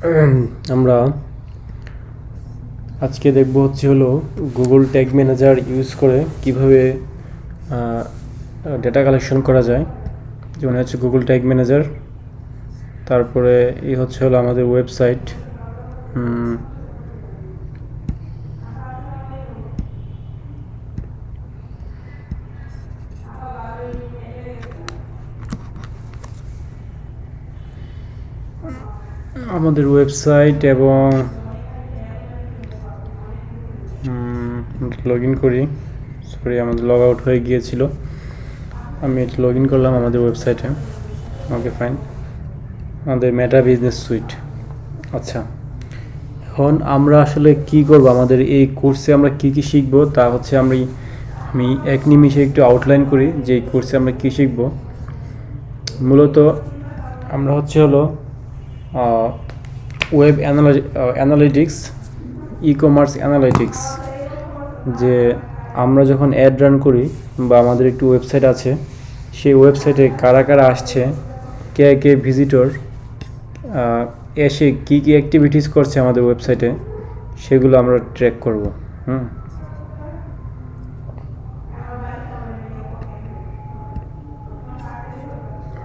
আমরা আজকে দেখব হলো গুগল ট্যাগ ম্যানেজার ইউজ করে কিভাবে ডেটা কালেকশন করা যায়। যেমন হচ্ছে গুগল ট্যাগ ম্যানেজার, তারপরে এই হলো আমাদের ওয়েবসাইট। আমাদের ওয়েবসাইট এবং লগ ইন করি। আমাদের লগ আউট হয়ে গিয়েছিল, আমি এটা লগ ইন করলাম আমাদের ওয়েবসাইটে। ওকে, ফাইন। আমাদের মেটা বিজনেস সুইট। আচ্ছা, এখন আমরা আসলে কি করব, আমাদের এই কোর্সে আমরা কি কি শিখব তা হচ্ছে আমি এক নিমিষে একটু আউটলাইন করি যে এই কোর্সে আমরা কি শিখব। মূলত আমরা হলো web analytics, e commerce analytics, যে আমরা যখন অ্যাড রান করি বা আমাদের একটু ওয়েবসাইট আছে, সেই ওয়েবসাইটে কারা কারা আসছে, কে কে ভিজিটর এসে কি কি অ্যাক্টিভিটিস করছে আমাদের ওয়েবসাইটে, সেগুলো আমরা ট্র্যাক করব।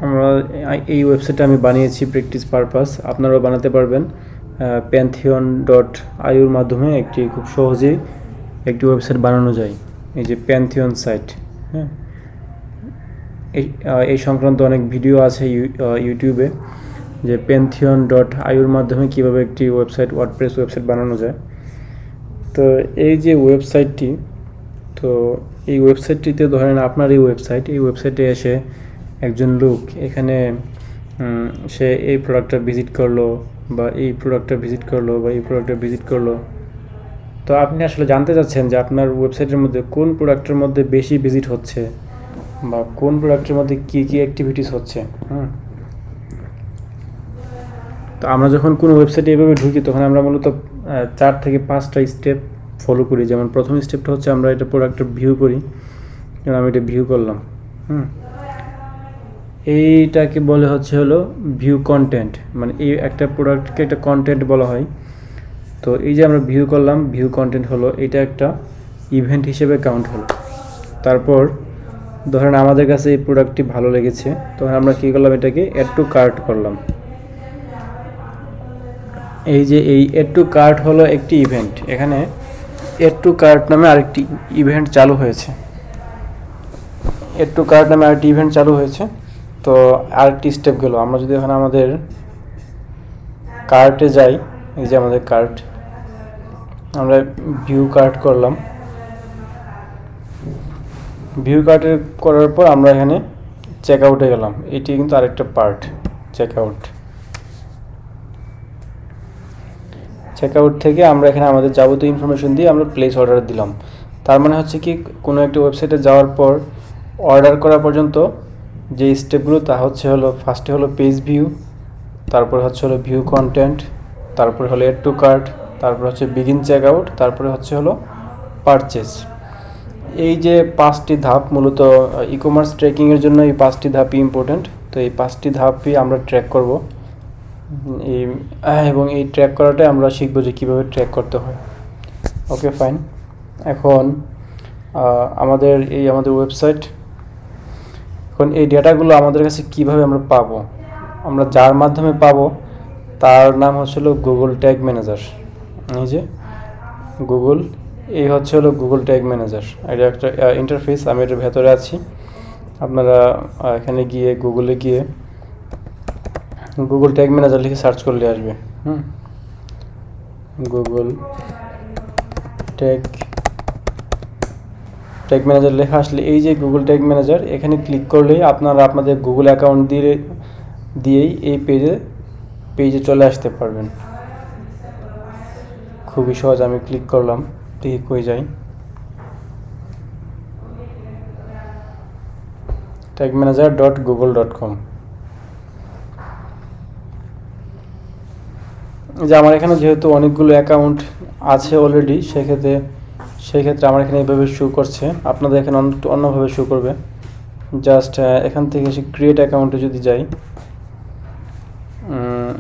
আমরা এই ওয়েবসাইটটা আমি বানিয়েছি প্র্যাকটিস পারপাস, আপনারাও বানাতে পারবেন। pantheon.io মাধ্যমে একটি খুব সহজেই একটি ওয়েবসাইট বানানো যায়। এই যে প্যান্থিয়ন সাইট, হ্যাঁ, এই সংক্রান্ত অনেক ভিডিও আছে ইউটিউবে, যে pantheon.io মাধ্যমে কিভাবে একটি ওয়েবসাইট, ওয়ার্ডপ্রেস ওয়েবসাইট বানানো যায়। তো এই যে ওয়েবসাইটটি, তো এই ওয়েবসাইটটিতে ধরেন আপনার এই ওয়েবসাইটে এসে একজন লোক এখানে সে এই প্রোডাক্টটা ভিজিট করলো বা এই প্রোডাক্টটা ভিজিট করলো বা এই প্রোডাক্টটা ভিজিট করলো। তো আপনি আসলে জানতে চাচ্ছেন যে আপনার ওয়েবসাইটের মধ্যে কোন প্রোডাক্টের মধ্যে বেশি ভিজিট হচ্ছে বা কোন প্রোডাক্টের মধ্যে কী কী অ্যাক্টিভিটিস হচ্ছে। তো আমরা যখন কোনো ওয়েবসাইটে এভাবে ঢুকি তখন আমরা মূলত 4 থেকে 5টা স্টেপ ফলো করি। যেমন প্রথম স্টেপটা হচ্ছে আমরা এটা প্রোডাক্টটা ভিউ করি। যেমন আমি এটা ভিউ করলাম, এইটাকে বলে হলো ভিউ কন্টেন্ট, মানে এই একটা প্রোডাক্টকে একটা কন্টেন্ট বলা হয়। তো এই যে আমরা ভিউ করলাম, ভিউ কন্টেন্ট হলো, এটা একটা ইভেন্ট হিসেবে কাউন্ট হলো। তারপর ধরেন আমাদের কাছে এই প্রোডাক্টটি ভালো লেগেছে, তখন আমরা কী করলাম, এটাকে অ্যাড টু কার্ট করলাম। এই যে এই অ্যাড টু কার্ট হলো একটি ইভেন্ট। এখানে অ্যাড টু কার্ট নামে আরেকটি ইভেন্ট চালু হয়েছে। অ্যাড টু কার্ট নামে আরেকটি ইভেন্ট চালু হয়েছে। তো আরেকটি স্টেপ গেল, আমরা যদি এখন আমাদের কার্টে যাই, এই যে আমাদের কার্ট, আমরা ভিউ কার্ট করলাম। ভিউ কার্টে করার পর আমরা এখানে চেক আউটে গেলাম। এটি কিন্তু আরেকটা পার্ট, চেক আউট থেকে আমরা এখানে আমাদের যাবতীয় ইনফরমেশন দিয়ে আমরা প্লেস অর্ডার দিলাম। তার মানে হচ্ছে কি, কোনো একটা ওয়েবসাইটে যাওয়ার পর অর্ডার করা পর্যন্ত যে স্টেপগুলো, তা হলো ফার্স্টে হলো পেজ ভিউ, তারপরে হলো ভিউ কন্টেন্ট, তারপরে হলো অ্যাড টু কার্ট, তারপরে হচ্ছে বিগিন চেক আউট, তারপরে হলো পারচেজ। এই যে 5টি ধাপ মূলত ই কমার্স ট্র্যাকিংয়ের জন্য এই 5টি ধাপই ইম্পর্টেন্ট। তো এই 5টি ধাপই আমরা ট্র্যাক করব, এবং এই ট্র্যাক করাটাই আমরা শিখবো যে কীভাবে ট্র্যাক করতে হয়। ওকে, ফাইন। এখন আমাদের ওয়েবসাইট, এখন এই ডেটাগুলো আমাদের কাছে কিভাবে আমরা পাবো, আমরা যার মাধ্যমে পাবো তার নাম হলো গুগল ট্যাগ ম্যানেজার। এই যে গুগল, এই হলো গুগল ট্যাগ ম্যানেজার। এটা একটা ইন্টারফেস, আমি এটার ভেতরে আছি। আপনারা এখানে গিয়ে গুগলে গিয়ে গুগল ট্যাগ ম্যানেজার লিখে সার্চ করলে আসবে। গুগল ট্যাগ ম্যানেজার লেখা আসলে এই যে গুগল ট্যাগ ম্যানেজার, এখানে ক্লিক করলেই আপনারা আপনাদের গুগল অ্যাকাউন্ট দিয়েই এই পেজে চলে আসতে পারবেন। খুবই সহজ। আমি ক্লিক করলাম, দেখি কই যাই। tagmanager.google.com। যে আমার এখানে যেহেতু অনেকগুলো অ্যাকাউন্ট আছে অলরেডি, সেক্ষেত্রে আমার এখানে এইভাবে শো করছে। আপনাদের এখানে অন্যভাবে শো করবে। জাস্ট এখান থেকে এসে ক্রিয়েট অ্যাকাউন্টে যদি যাই,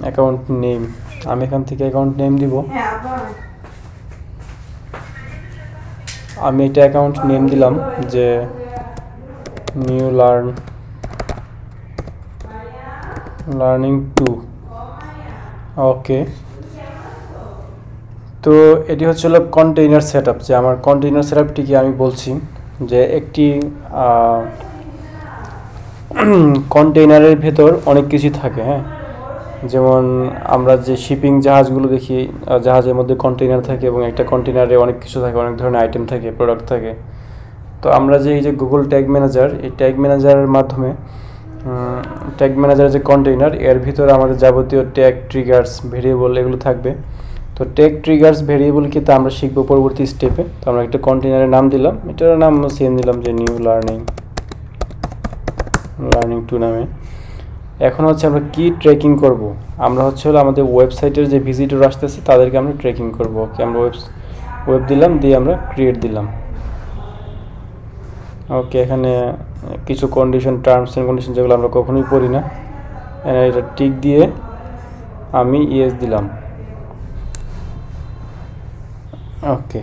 অ্যাকাউন্ট নেম আমি এখান থেকে অ্যাকাউন্ট নেম দিব। আমি এটা অ্যাকাউন্ট নেম দিলাম যে নিউ লার্নিং 2। ওকে, তো এটি হচ্ছিল কন্টেইনার সেটআপ। যে আমার কন্টেইনার সেটআপটি কি আমি বলছি যে একটি কন্টেইনারের ভেতর অনেক কিছু থাকে। হ্যাঁ, যেমন আমরা যে শিপিং জাহাজগুলো দেখি, জাহাজের মধ্যে কন্টেইনার থাকে এবং একটা কন্টেইনারে অনেক কিছু থাকে, অনেক ধরনের আইটেম থাকে, প্রোডাক্ট থাকে। তো আমরা যে এই যে গুগল ট্যাগ ম্যানেজার, এই ট্যাগ ম্যানেজারের মাধ্যমে ট্যাগ ম্যানেজারের যে কন্টেইনার, এর ভিতরে আমাদের যাবতীয় ট্যাগ, ট্রিগার্স, ভেরিয়েবল এগুলো থাকবে। তো ট্যাগ, ট্রিগার্স, ভেরিয়েবল কি তা আমরা শিখবো পরবর্তী স্টেপে। তো আমরা একটা কন্টেইনারের নাম দিলাম, এটার নাম সেম দিলাম যে নিউ লার্নিং 2 নামে। এখন হচ্ছে আমরা কি ট্র্যাকিং করব, আমরা হচ্ছে হলো আমাদের ওয়েবসাইটের যে ভিজিটর আসতেছে তাদেরকে আমরা ট্র্যাকিং করব। ওকে, আমরা ওয়েব দিলাম, দিয়ে আমরা ক্রিয়েট দিলাম। ওকে, এখানে কিছু কন্ডিশন, টার্মস অ্যান্ড কন্ডিশন যেগুলো আমরা কখনোই পড়ি না, এটা টিক দিয়ে আমি ইয়েস দিলাম। ওকে,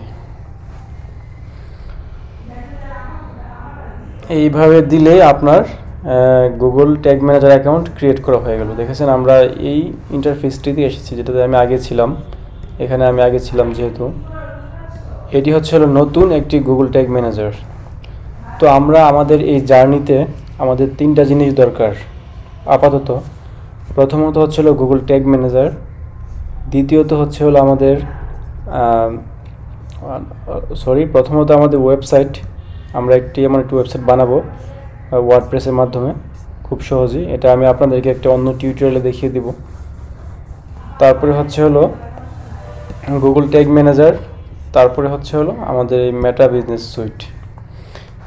এইভাবে দিলে আপনার Google tag manager account create করা হয়ে গেল। দেখেছেন, আমরা এই ইন্টারফেসটিতে এসেছি যেটাতে আমি আগে ছিলাম। এখানে আমি আগে ছিলাম, যেহেতু এটি হচ্ছে হলো নতুন একটি গুগল ট্যাগ ম্যানেজার। তো আমরা আমাদের এই জার্নিতে আমাদের 3টা জিনিস দরকার আপাতত। প্রথমত হচ্ছে হলো গুগল ট্যাগ ম্যানেজার, দ্বিতীয়ত হচ্ছে হলো আমাদের প্রথমত আমাদের ওয়েবসাইট। আমরা এমন একটি ওয়েবসাইট বানাবো ওয়ার্ডপ্রেসের মাধ্যমে, খুব সহজেই। এটা আমি আপনাদেরকে একটা অন্য টিউটোরিয়ালে দেখিয়ে দিব। তারপরে হচ্ছে হলো গুগল ট্যাগ ম্যানেজার, তারপরে হচ্ছে হলো আমাদের এই মেটা বিজনেস সুইট।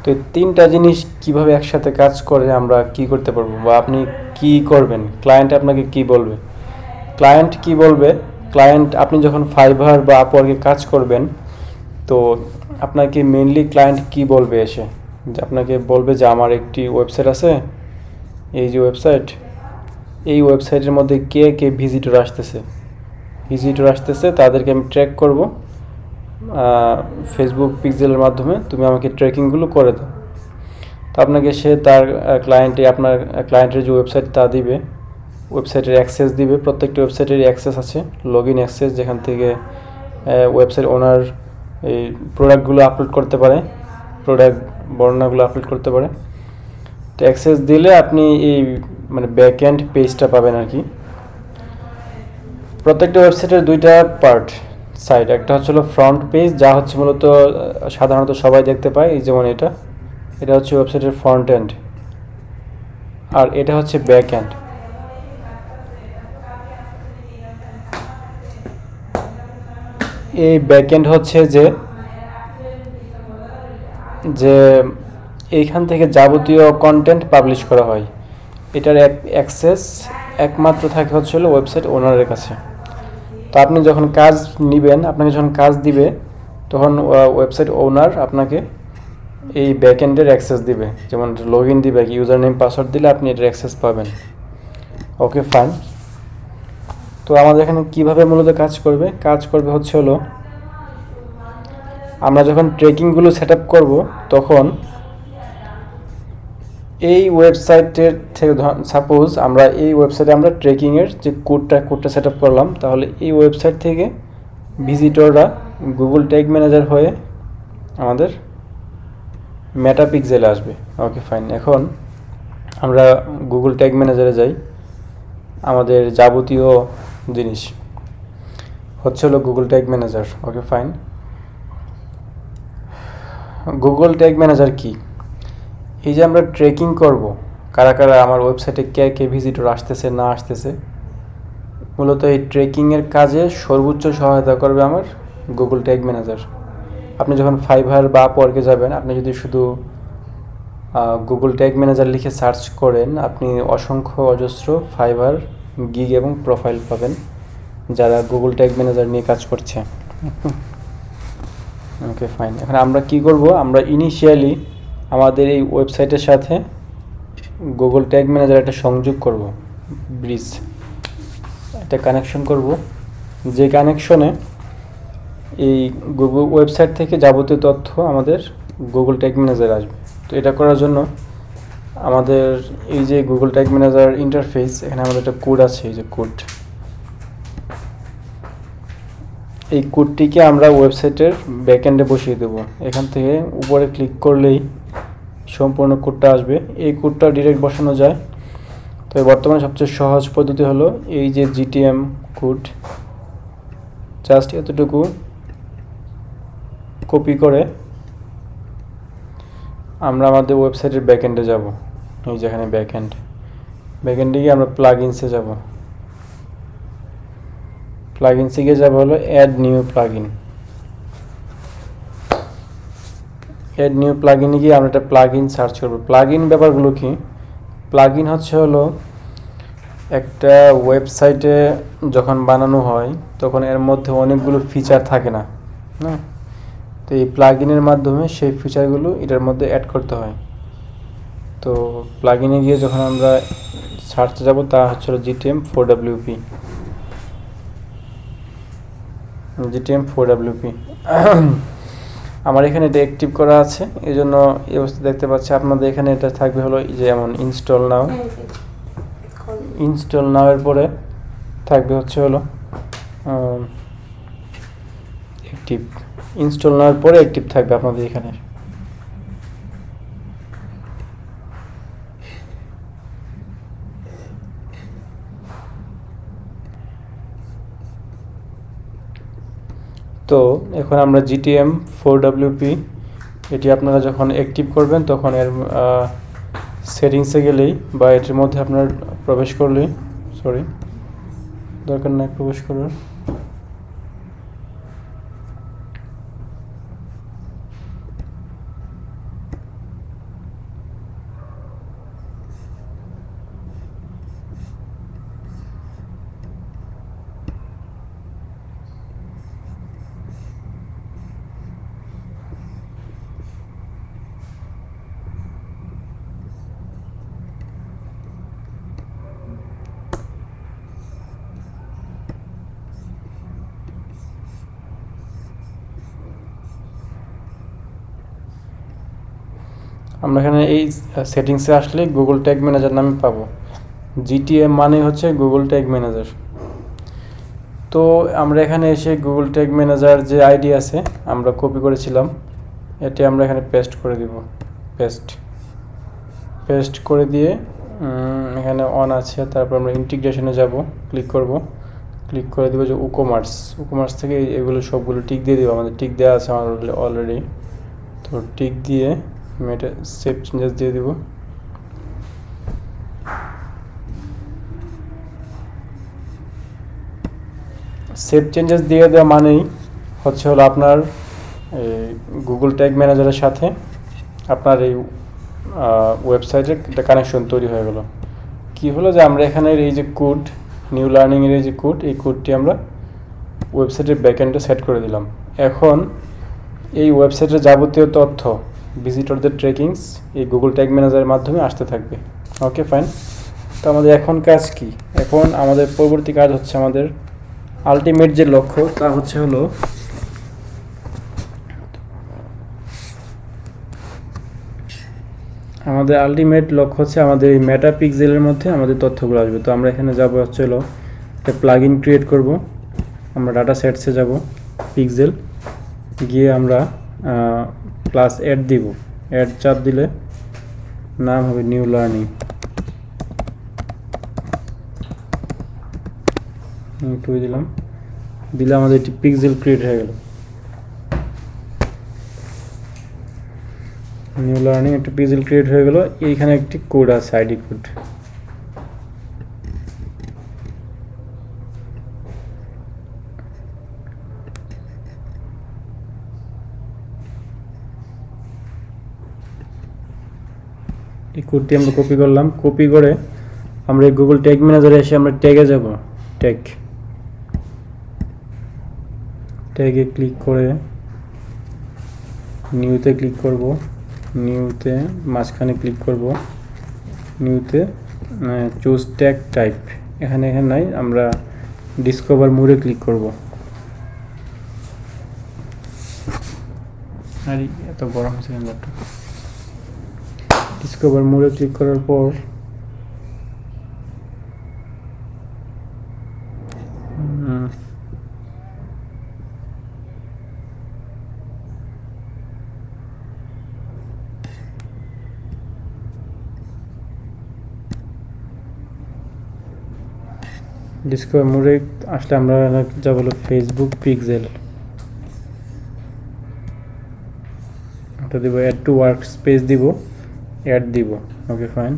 তো এই 3টা জিনিস কিভাবে একসাথে কাজ করে আমরা কি করতে পারবো, বা আপনি কি করবেন, ক্লায়েন্ট আপনাকে কি বলবে। ক্লায়েন্ট আপনি যখন ফাইবার বা আপওয়ার্কে কাজ করবেন, তো আপনাকে মেইনলি ক্লায়েন্ট কি বলবে এসে, যে আপনাকে বলবে যে আমার একটি ওয়েবসাইট আছে, এই যে ওয়েবসাইট, এই ওয়েবসাইটের মধ্যে কে কে ভিজিটর আসতেছে তাদেরকে আমি ট্র্যাক করব ফেসবুক পিক্সেলের মাধ্যমে। তুমি আমাকে ট্র্যাকিংগুলো করে দাও। তো আপনাকে সে তার আপনার ক্লায়েন্টের যে ওয়েবসাইট তা দিবে, ওয়েবসাইটের অ্যাক্সেস দিবে। প্রত্যেকটা ওয়েবসাইটেরই অ্যাক্সেস আছে, লগ ইন অ্যাক্সেস, যেখান থেকে ওয়েবসাইট ওনার এই প্রোডাক্টগুলো আপলোড করতে পারে, প্রোডাক্ট বর্ণনাগুলো আপলোড করতে পারে। তো অ্যাক্সেস দিলে আপনি এই ব্যাক এন্ড পেজটা পাবেন আর কি। প্রত্যেকটা ওয়েবসাইটের 2টা পার্ট সাইড, একটা হচ্ছে হলো ফ্রন্ট পেজ, যা হচ্ছে মূলত সাধারণত সবাই দেখতে পায়, এই যেমন এটা হচ্ছে ওয়েবসাইটের ফ্রন্ট এন্ড, আর এটা হচ্ছে ব্যাক এন্ড। এই ব্যাক এন্ড হচ্ছে যে এইখান থেকে যাবতীয় কন্টেন্ট পাবলিশ করা হয়। এটার অ্যাক্সেস একমাত্র থাকে হচ্ছে হলো ওয়েবসাইট ওনারের কাছে। তো আপনি যখন আপনাকে যখন কাজ দিবে, তখন ওয়েবসাইট ওনার আপনাকে এই ব্যাকএন্ডের অ্যাক্সেস দিবে, যেমন লগ ইন দিবে, ইউজার নেম পাসওয়ার্ড দিলে আপনি এটার অ্যাক্সেস পাবেন। ওকে, ফাইন। তো আমাদের এখানে কীভাবে মূলত কাজ করবে হচ্ছে হলো, আমরা যখন ট্র্যাকিংগুলো সেট আপ করবো, তখন এই ওয়েবসাইটের থেকে সাপোজ আমরা এই ওয়েবসাইটে আমরা ট্র্যাকিংয়ের যে কোডটা সেট আপ করলাম, তাহলে এই ওয়েবসাইট থেকে ভিজিটররা গুগল ট্যাগ ম্যানেজার হয়ে আমাদের মেটা পিক্সেলে আসবে। ওকে, ফাইন। এখন আমরা গুগল ট্যাগ ম্যানেজারে যাই। আমাদের যাবতীয় জিনিস হচ্ছে হলো গুগল ট্যাগ ম্যানেজার। ওকে, ফাইন। গুগল ট্যাগ ম্যানেজার কি? এই যে আমরা ট্র্যাকিং করব কারা কারা আমার ওয়েবসাইটে কে ভিজিটর আসতেছে না আসতেছে, মূলত এই ট্র্যাকিংয়ের কাজে সর্বোচ্চ সহায়তা করবে আমার গুগল ট্যাগ ম্যানেজার। আপনি যখন ফাইবার বা আপওয়ার্কে যাবেন, আপনি যদি শুধু গুগল ট্যাগ ম্যানেজার লিখে সার্চ করেন, আপনি অজস্র ফাইবার, গিগ এবং প্রোফাইল পাবেন যারা গুগল ট্যাগ ম্যানেজার নিয়ে কাজ করছে। ওকে, ফাইন। এখন আমরা কি করব, আমরা ইনিশিয়ালি আমাদের এই ওয়েবসাইটের সাথে গুগল ট্যাগ ম্যানেজার একটা সংযোগ করব, ব্রিজ একটা কানেকশন করব। যে কানেকশনে এই গুগল ওয়েবসাইট থেকে যাবতীয় তথ্য আমাদের গুগল ট্যাগ ম্যানেজারে আসবে। তো এটা করার জন্য আমাদের এই যে গুগল ট্যাগ ম্যানেজার ইন্টারফেস, এখানে আমাদের একটা কোড আছে, এই যে কোড, এই কোডটিকে আমরা ওয়েবসাইটের ব্যাকএন্ডে বসিয়ে দেব। এখান থেকে উপরে ক্লিক করলেই সম্পূর্ণ কোডটা আসবে। এই কোডটা ডিরেক্ট বসানো যায়, তো বর্তমানে সবচেয়ে সহজ পদ্ধতি হলো এই যে জিটিএম কোড, জাস্ট এতটুকু কপি করে আমরা আমাদের ওয়েবসাইটের ব্যাকএন্ডে যাব। এই যেখানে ব্যাকএন্ডে গিয়ে আমরা প্লাগইনসে যাব। প্লাগইনসে গিয়ে যাব হলো add new plugin. Add new প্লাগইনে গিয়ে আমরা একটা প্লাগইন সার্চ করব। প্লাগইন ব্যাপারগুলো কি? প্লাগইন হচ্ছে হলো একটা ওয়েবসাইটে যখন বানানো হয় তখন এর মধ্যে অনেকগুলো ফিচার থাকে না, হ্যাঁ? তো এই প্লাগইনের মাধ্যমে সেই ফিচারগুলো এটার মধ্যে অ্যাড করতে হয়। তো প্লাগইনে গিয়ে যখন আমরা সার্চে যাব, তা হচ্ছে হলো GTM4WP। আমার এখানে এটা অ্যাক্টিভ করা আছে, এই জন্য এই অবস্থা দেখতে পাচ্ছি। আপনাদের এখানে এটা থাকবে হলো যেমন ইনস্টল নাও এর পরে থাকবে হচ্ছে হলো অ্যাক্টিভ। ইনস্টল নাও এর পরে অ্যাক্টিভ থাকবে আপনাদের এখানে। তো এখন আমরা GTM4WP এটি আপনারা যখন অ্যাক্টিভ করবেন তখন এর সেটিংসে গেলেই বা এটির মধ্যে আপনার প্রবেশ করলেই, দরকার নাই প্রবেশ করার, আমরা এখানে এই সেটিংসে আসলে গুগল ট্যাগ ম্যানেজার নামে পাবো। GTM মানে হচ্ছে গুগল ট্যাগ ম্যানেজার। তো আমরা এখানে এসে গুগল ট্যাগ ম্যানেজার যে আইডি আছে আমরা কপি করেছিলাম, এটি আমরা এখানে পেস্ট করে দিব। পেস্ট করে দিয়ে এখানে অন আছে, তারপর আমরা ইন্টিগ্রেশনে যাব, ক্লিক করে দিব যে উকমার্স থেকে এগুলো সবগুলো টিক দিয়ে দিব। আমাদের টিক দেওয়া আছে আমার অলরেডি। তো টিক দিয়ে আমি এটা সেভ চেঞ্জেস দিয়ে দিব। সেভ চেঞ্জেস দিয়ে দেওয়া মানেই হচ্ছে হলো আপনার গুগল ট্যাগ ম্যানেজারের সাথে আপনার এই ওয়েবসাইটের একটা কানেকশন তৈরি হয়ে গেল। কি হলো যে আমরা এখানে এই যে কোড, নিউ লার্নিংয়ের এই যে কোড, এই কোডটি আমরা ওয়েবসাইটের ব্যাকএন্ডে সেট করে দিলাম। এখন এই ওয়েবসাইটের যাবতীয় তথ্য, ভিজিটরদের ট্র্যাকিংস এই গুগল ট্যাগ ম্যানেজারের মাধ্যমে আসতে থাকবে। ওকে, ফাইন। তো আমাদের এখন কাজ কি? এখন আমাদের পরবর্তী কাজ হচ্ছে আমাদের আলটিমেট যে লক্ষ্য, তা হচ্ছে হলো আমাদের এই মেটা পিক্সেলের মধ্যে আমাদের তথ্যগুলো আসবে। তো আমরা এখানে যাব হচ্ছে হলো একটা প্লাগইন ক্রিয়েট করব। আমরা ডাটা সেটসে যাব, পিক্সেল গিয়ে আমরা প্লাস অ্যাড দিব। অ্যাড চাপ দিলে নাম হবে নিউ লার্নিং। দিলে আমাদের একটি পিক্সেল ক্রিয়েট হয়ে গেল। নিউ লার্নিং একটা পিক্সেল ক্রিয়েট হয়ে গেল। এইখানে একটি কোড আছে, আইডি কোড। এই কোডটি আমরা কপি করলাম। কপি করে আমরা এই গুগল ট্যাগ ম্যানেজারে এসে আমরা ট্যাগে যাব। ট্যাগে ক্লিক করে নিউতে ক্লিক করব। নিউতে মাঝখানে ক্লিক করব। নিউতে চুজ ট্যাগ টাইপ, এখানে নাই, আমরা ডিসকভার মোরে ক্লিক করব। আরে এত গরম হচ্ছে কেন ল্যাপটপ। ডিসকভার মোরে ক্লিক করার পর ডিসকভার মোডে আসলে আমরা যা বলো ফেসবুক পিক্সেল এটা দিব, অ্যাড টু ওয়ার্ক স্পেস দিব, অ্যাড দিব। ওকে ফাইন,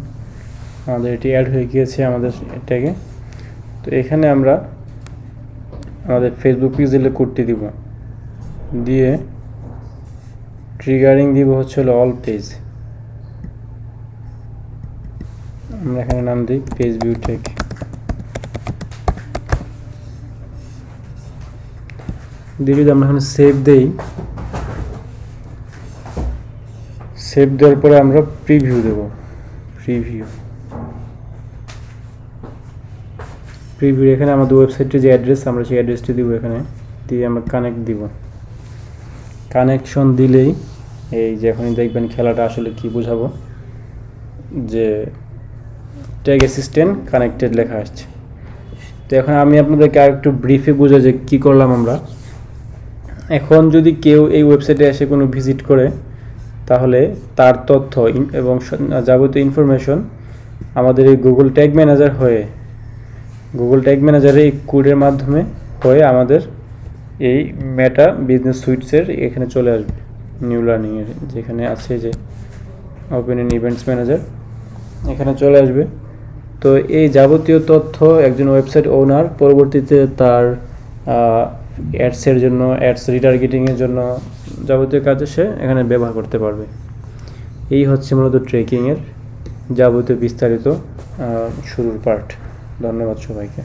আমাদের এটি অ্যাড হয়ে গিয়েছে আমাদের এটাকে। তো এখানে আমরা আমাদের ফেসবুক পিক্সেলের কোডটি দিব, দিয়ে ট্রিগারিং দিব হচ্ছে অল পেজ। আমরা এখানে নাম দিই পেজ ভিউ টেক। দিয়ে যদি আমরা এখানে সেভ দেই, সেভ দেওয়ার পরে আমরা প্রিভিউ দেব। প্রিভিউ এখানে আমাদের ওয়েবসাইটের যে অ্যাড্রেস আমরা সেই অ্যাড্রেসটি দিব, এখানে দিয়ে আমরা কানেক্ট দিব। কানেকশন দিলেই এই যে এখনই দেখবেন খেলাটা আসলে কি বোঝাবো, যে ট্যাগ অ্যাসিস্ট্যান্ট কানেক্টেড লেখা আসছে। তো এখন আমি আপনাদেরকে আর একটু ব্রিফে বোঝা যে কী করলাম আমরা। এখন যদি কেউ এই ওয়েবসাইটে এসে কোনো ভিজিট করে, তাহলে তার তথ্য এবং যাবতীয় ইনফরমেশন আমাদের এই গুগল ট্যাগ ম্যানেজারে এই কোডের মাধ্যমে হয়ে আমাদের এই মেটা বিজনেস সুইটসের এখানে চলে আসবে। নিউ লার্নিংয়ের যেখানে আছে যে ওপেন ইন ইভেন্টস ম্যানেজার, এখানে চলে আসবে। তো এই যাবতীয় তথ্য একজন ওয়েবসাইট ওনার পরবর্তীতে তার অ্যাডসের জন্য, অ্যাডস রিটার্গেটিংয়ের জন্য যাবতীয় কাজে সে এখানে ব্যবহার করতে পারবে। এই হচ্ছে মূলত ট্রেকিংয়ের যাবতীয় বিস্তারিত শুরুর পার্ট। ধন্যবাদ সবাইকে।